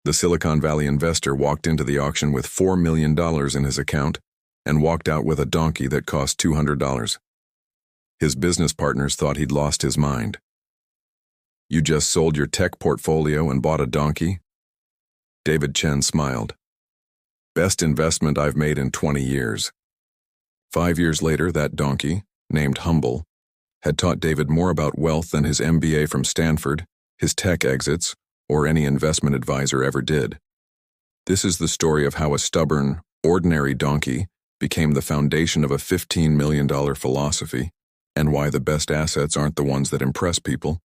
The Silicon Valley investor walked into the auction with $4 million in his account and walked out with a donkey that cost $200. His business partners thought he'd lost his mind. "You just sold your tech portfolio and bought a donkey?" David Chen smiled. "Best investment I've made in 20 years. 5 years later, that donkey, named Humble, had taught David more about wealth than his MBA from Stanford, his tech exits, or any investment advisor ever did. This is the story of how a stubborn, ordinary donkey became the foundation of a $15 million philosophy, and why the best assets aren't the ones that impress people.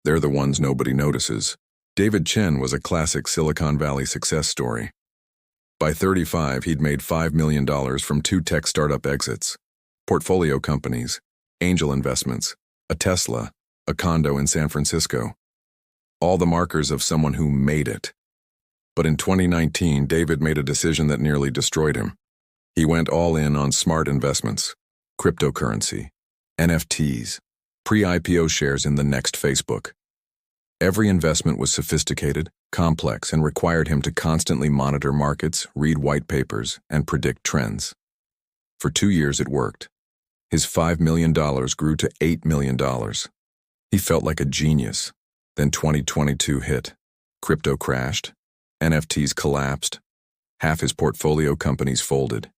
They're the ones nobody notices. David Chen was a classic Silicon Valley success story. By 35, he'd made $5 million from 2 tech startup exits, portfolio companies, angel investments, a Tesla, a condo in San Francisco. All the markers of someone who made it. But in 2019, David made a decision that nearly destroyed him. He went all in on smart investments, cryptocurrency, NFTs, pre-IPO shares in the next Facebook. Every investment was sophisticated, complex, and required him to constantly monitor markets, read white papers, and predict trends. For 2 years it worked. His $5 million grew to $8 million. He felt like a genius. Then 2022 hit. Crypto crashed. NFTs collapsed. Half his portfolio companies folded.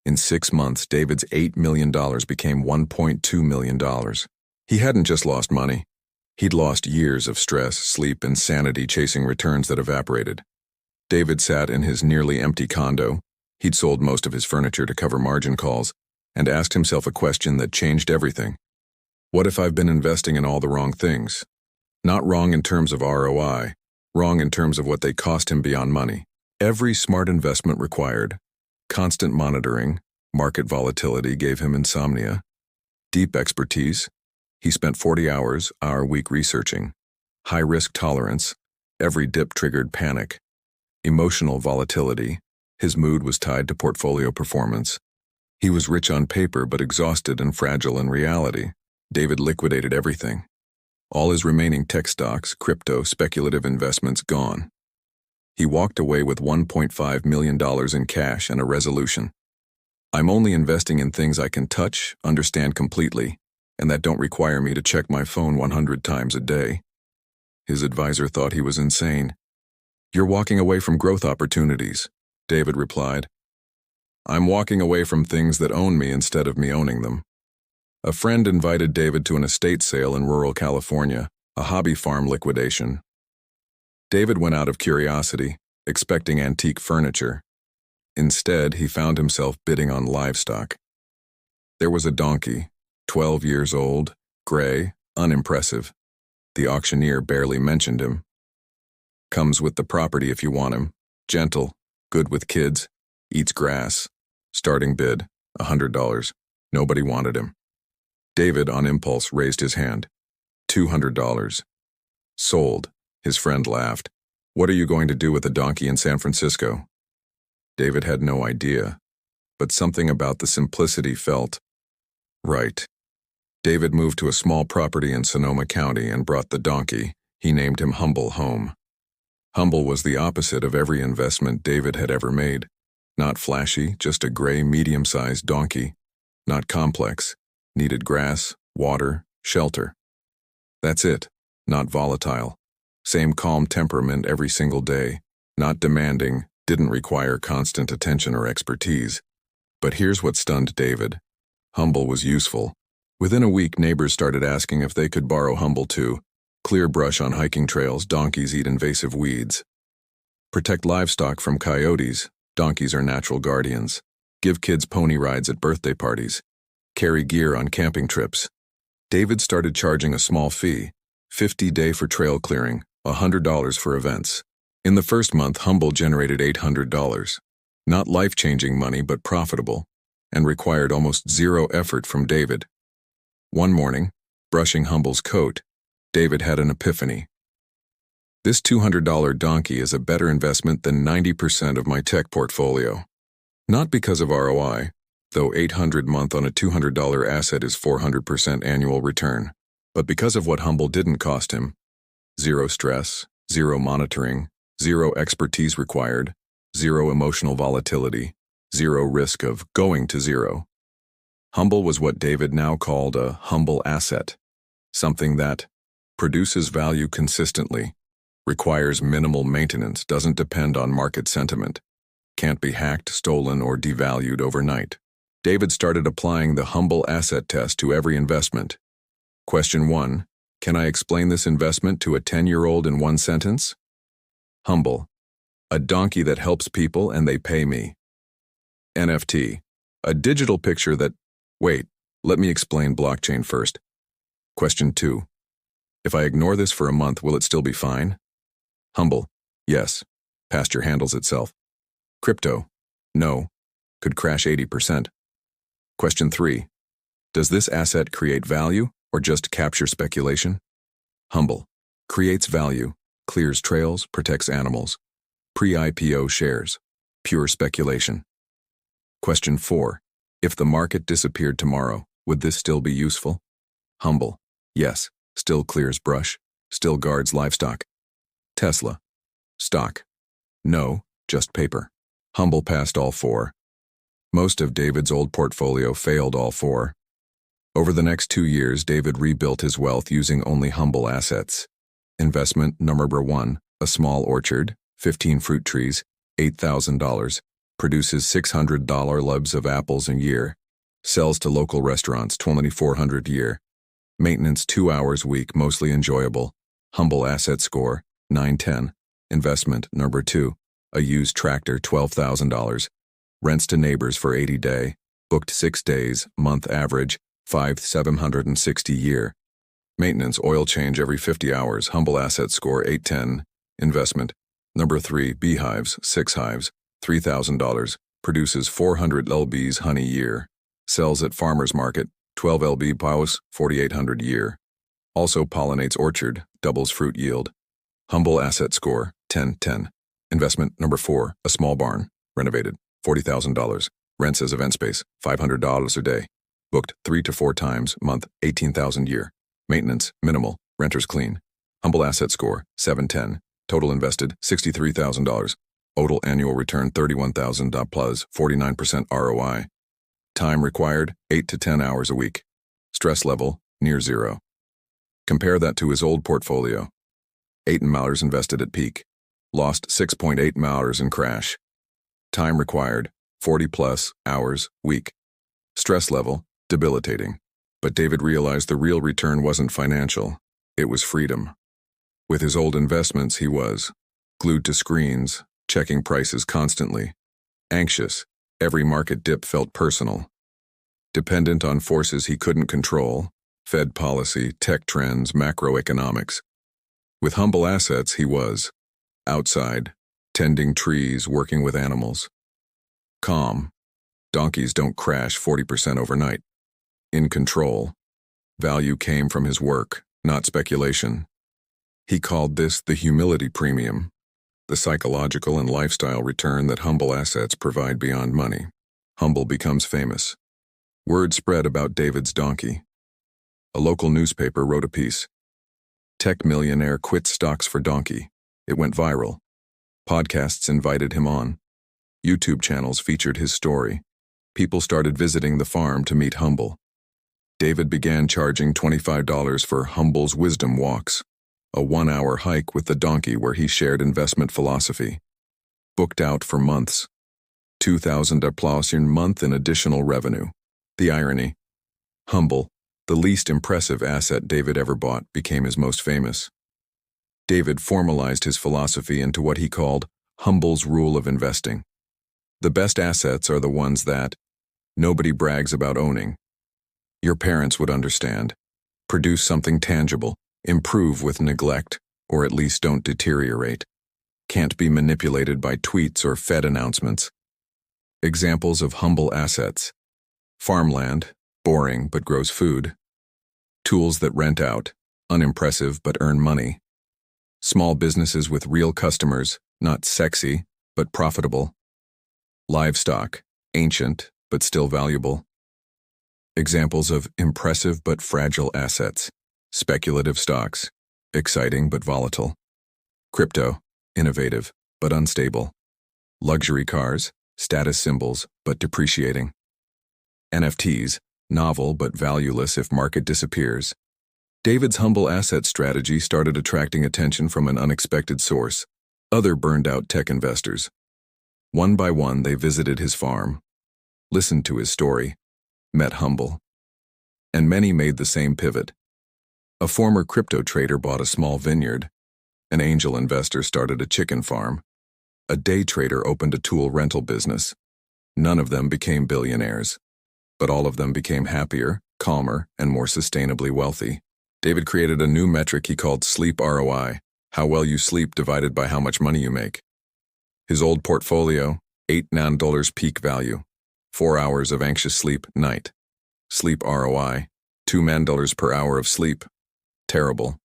In 6 months, David's $8 million became $1.2 million. He hadn't just lost money. He'd lost years of stress, sleep, and sanity chasing returns that evaporated. David sat in his nearly empty condo. He'd sold most of his furniture to cover margin calls, and asked himself a question that changed everything. What if I've been investing in all the wrong things? Not wrong in terms of ROI, wrong in terms of what they cost him beyond money. Every smart investment required constant monitoring, market volatility gave him insomnia, deep expertise. He spent 40 hours a week researching. High risk tolerance. Every dip triggered panic. Emotional volatility. His mood was tied to portfolio performance. He was rich on paper but exhausted and fragile in reality. David liquidated everything. All his remaining tech stocks, crypto, speculative investments gone. He walked away with $1.5 million in cash and a resolution. "I'm only investing in things I can touch, understand completely, and that don't require me to check my phone 100 times a day." His advisor thought he was insane. "You're walking away from growth opportunities," David replied. "I'm walking away from things that own me instead of me owning them." A friend invited David to an estate sale in rural California, a hobby farm liquidation. David went out of curiosity, expecting antique furniture. Instead, he found himself bidding on livestock. There was a donkey, 12 years old, gray, unimpressive. The auctioneer barely mentioned him. "Comes with the property if you want him. Gentle, good with kids, eats grass. Starting bid, $100. Nobody wanted him." David, on impulse, raised his hand. $200. "Sold," his friend laughed. "What are you going to do with a donkey in San Francisco?" David had no idea, but something about the simplicity felt right. David moved to a small property in Sonoma County and brought the donkey. He named him Humble home. Humble was the opposite of every investment David had ever made. Not flashy, just a gray, medium-sized donkey. Not complex. Needed grass, water, shelter. That's it. Not volatile. Same calm temperament every single day. Not demanding, didn't require constant attention or expertise. But here's what stunned David. Humble was useful. Within a week, neighbors started asking if they could borrow Humble too. Clear brush on hiking trails, donkeys eat invasive weeds. Protect livestock from coyotes, donkeys are natural guardians. Give kids pony rides at birthday parties. Carry gear on camping trips. David started charging a small fee, $50 for trail clearing, $100 for events. In the first month, Humble generated $800. Not life-changing money, but profitable, and required almost zero effort from David. One morning, brushing Humble's coat, David had an epiphany. This $200 donkey is a better investment than 90% of my tech portfolio. Not because of ROI, though $800 month on a $200 asset is 400% annual return, but because of what Humble didn't cost him. Zero stress, zero monitoring, Zero expertise required, zero emotional volatility, zero risk of going to zero. Humble was what David now called a humble asset, something that produces value consistently, requires minimal maintenance, doesn't depend on market sentiment, can't be hacked, stolen, or devalued overnight. David started applying the humble asset test to every investment. Question 1. Can I explain this investment to a 10-year-old in one sentence? Humble. A donkey that helps people and they pay me. NFT. A digital picture that... Wait, let me explain blockchain first. Question 2. If I ignore this for a month, will it still be fine? Humble. Yes. Pasture handles itself. Crypto. No. Could crash 80%. Question 3. Does this asset create value or just capture speculation? Humble. Creates value, clears trails, protects animals. Pre-IPO shares. Pure speculation. Question 4. If the market disappeared tomorrow, would this still be useful? Humble. Yes. Still clears brush. Still guards livestock. Tesla. Stock. No, just paper. Humble passed all 4. Most of David's old portfolio failed all 4. Over the next 2 years, David rebuilt his wealth using only humble assets. Investment number 1, a small orchard, 15 fruit trees, $8,000, produces $600 lubs of apples a year, sells to local restaurants, $2,400 a year. Maintenance 2 hours a week, mostly enjoyable. Humble asset score, 910. Investment number 2, a used tractor, $12,000. Rents to neighbors for 80 day, booked 6 days, month average, 5,760 year. Maintenance oil change every 50 hours, humble asset score 810. Investment number 3, beehives, 6 hives, $3,000, produces 400 lbs honey year. Sells at farmer's market, 12 lb paus, 4,800 year. Also pollinates orchard, doubles fruit yield. Humble asset score 1010. Investment number 4, a small barn, renovated, $40,000. Rents as event space, $500 a day. Booked 3 to 4 times, month, 18,000 year. Maintenance, minimal, renters clean. Humble asset score, 710. Total invested, $63,000. Total annual return, $31,000 plus, 49% ROI. Time required, 8 to 10 hours a week. Stress level, near zero. Compare that to his old portfolio. $8 invested at peak. Lost $6.8 in crash. Time required, 40 plus hours, week. Stress level, debilitating. But David realized the real return wasn't financial, it was freedom. With his old investments, he was glued to screens, checking prices constantly, anxious, every market dip felt personal, dependent on forces he couldn't control, Fed policy, tech trends, macroeconomics. With humble assets, he was outside, tending trees, working with animals. Calm. Donkeys don't crash 40% overnight. In control. Value came from his work, not speculation. He called this the humility premium, the psychological and lifestyle return that humble assets provide beyond money. Humble becomes famous. Word spread about David's donkey. A local newspaper wrote a piece. Tech millionaire quits stocks for donkey. It went viral. Podcasts invited him on. YouTube channels featured his story. People started visiting the farm to meet Humble. David began charging $25 for Humble's Wisdom Walks, a 1-hour hike with the donkey where he shared investment philosophy. Booked out for months. $2,000 a month in additional revenue. The irony. Humble, the least impressive asset David ever bought, became his most famous. David formalized his philosophy into what he called Humble's rule of investing. The best assets are the ones that nobody brags about owning. Your parents would understand. Produce something tangible, improve with neglect, or at least don't deteriorate. Can't be manipulated by tweets or Fed announcements. Examples of humble assets. Farmland, boring but grows food. Tools that rent out, unimpressive but earn money. Small businesses with real customers, not sexy, but profitable. Livestock, ancient, but still valuable. Examples of impressive but fragile assets. Speculative stocks, exciting but volatile. Crypto, innovative, but unstable. Luxury cars, status symbols, but depreciating. NFTs, novel but valueless if market disappears. David's humble asset strategy started attracting attention from an unexpected source: other burned-out tech investors. One by one, they visited his farm, listened to his story, met Humble. And many made the same pivot. A former crypto trader bought a small vineyard. An angel investor started a chicken farm. A day trader opened a tool rental business. None of them became billionaires, but all of them became happier, calmer, and more sustainably wealthy. David created a new metric he called Sleep ROI, how well you sleep divided by how much money you make. His old portfolio, $8 peak value, 4 hours of anxious sleep night. Sleep ROI, $2 per hour of sleep. Terrible.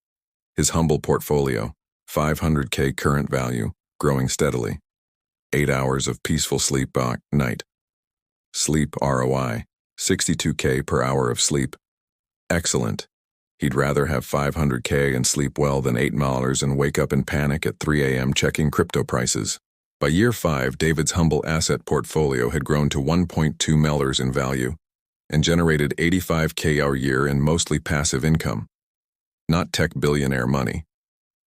His humble portfolio, $500K current value, growing steadily. 8 hours of peaceful sleep night. Sleep ROI, $62K per hour of sleep. Excellent. He'd rather have $500K and sleep well than $8 and wake up in panic at 3 a.m. checking crypto prices. By year 5, David's humble asset portfolio had grown to $1.2 million in value and generated $85K a year in mostly passive income. Not tech billionaire money,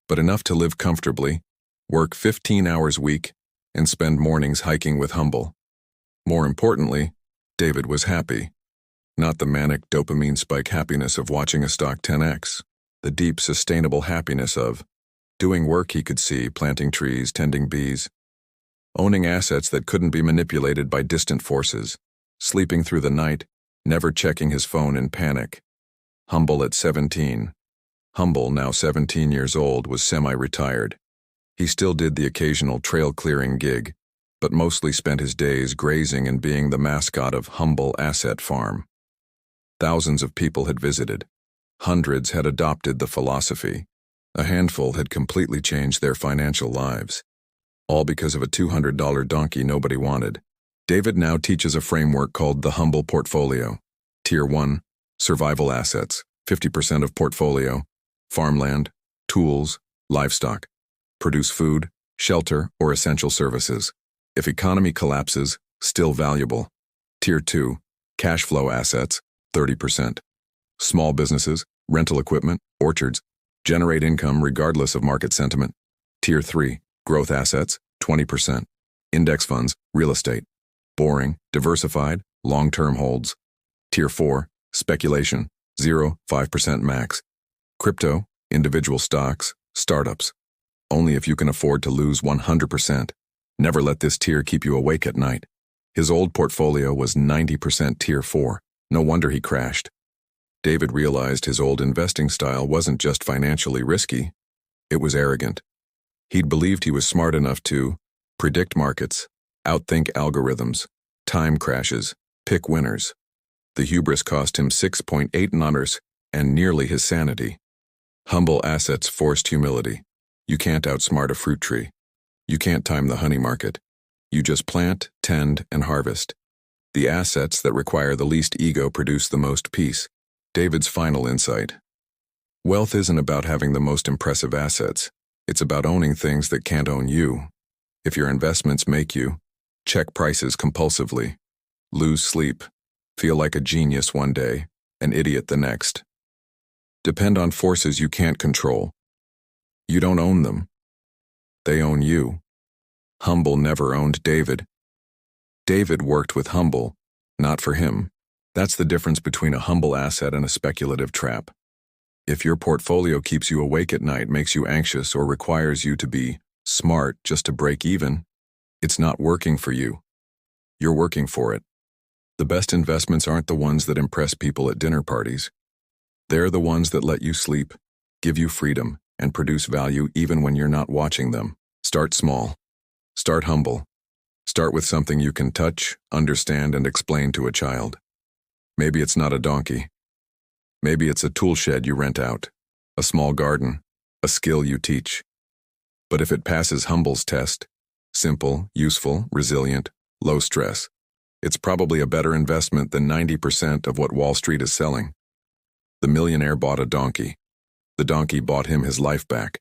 but enough to live comfortably, work 15 hours a week, and spend mornings hiking with Humble. More importantly, David was happy. Not the manic dopamine spike happiness of watching a stock 10x, the deep sustainable happiness of doing work he could see, planting trees, tending bees, owning assets that couldn't be manipulated by distant forces, sleeping through the night, never checking his phone in panic. Humble at 17. Humble, now 17 years old, was semi-retired. He still did the occasional trail-clearing gig, but mostly spent his days grazing and being the mascot of Humble Asset Farm. Thousands of people had visited. Hundreds had adopted the philosophy. A handful had completely changed their financial lives. All because of a $200 donkey nobody wanted. David now teaches a framework called the Humble Portfolio. Tier 1, survival assets, 50% of portfolio, farmland, tools, livestock. Produce food, shelter, or essential services. If economy collapses, still valuable. Tier 2, cash flow assets, 30%. Small businesses, rental equipment, orchards, generate income regardless of market sentiment. Tier 3, growth assets, 20%. Index funds, real estate. Boring, diversified, long-term holds. Tier 4, speculation, 0.5% max. Crypto, individual stocks, startups. Only if you can afford to lose 100%. Never let this tier keep you awake at night. His old portfolio was 90% Tier 4. No wonder he crashed. David realized his old investing style wasn't just financially risky, it was arrogant. He'd believed he was smart enough to predict markets, outthink algorithms, time crashes, pick winners. The hubris cost him 6.8 numbers and nearly his sanity. Humble assets forced humility. You can't outsmart a fruit tree. You can't time the honey market. You just plant, tend, and harvest. The assets that require the least ego produce the most peace. David's final insight. Wealth isn't about having the most impressive assets. It's about owning things that can't own you. If your investments make you, check prices compulsively, lose sleep, feel like a genius one day, an idiot the next. Depend on forces you can't control. You don't own them. They own you. Humble never owned David. David worked with Humble, not for him. That's the difference between a humble asset and a speculative trap. If your portfolio keeps you awake at night, makes you anxious, or requires you to be smart just to break even, it's not working for you. You're working for it. The best investments aren't the ones that impress people at dinner parties. They're the ones that let you sleep, give you freedom, and produce value even when you're not watching them. Start small. Start humble. Start with something you can touch, understand, and explain to a child. Maybe it's not a donkey. Maybe it's a tool shed you rent out, a small garden, a skill you teach. But if it passes Humble's test, simple, useful, resilient, low stress, it's probably a better investment than 90% of what Wall Street is selling. The millionaire bought a donkey. The donkey bought him his life back.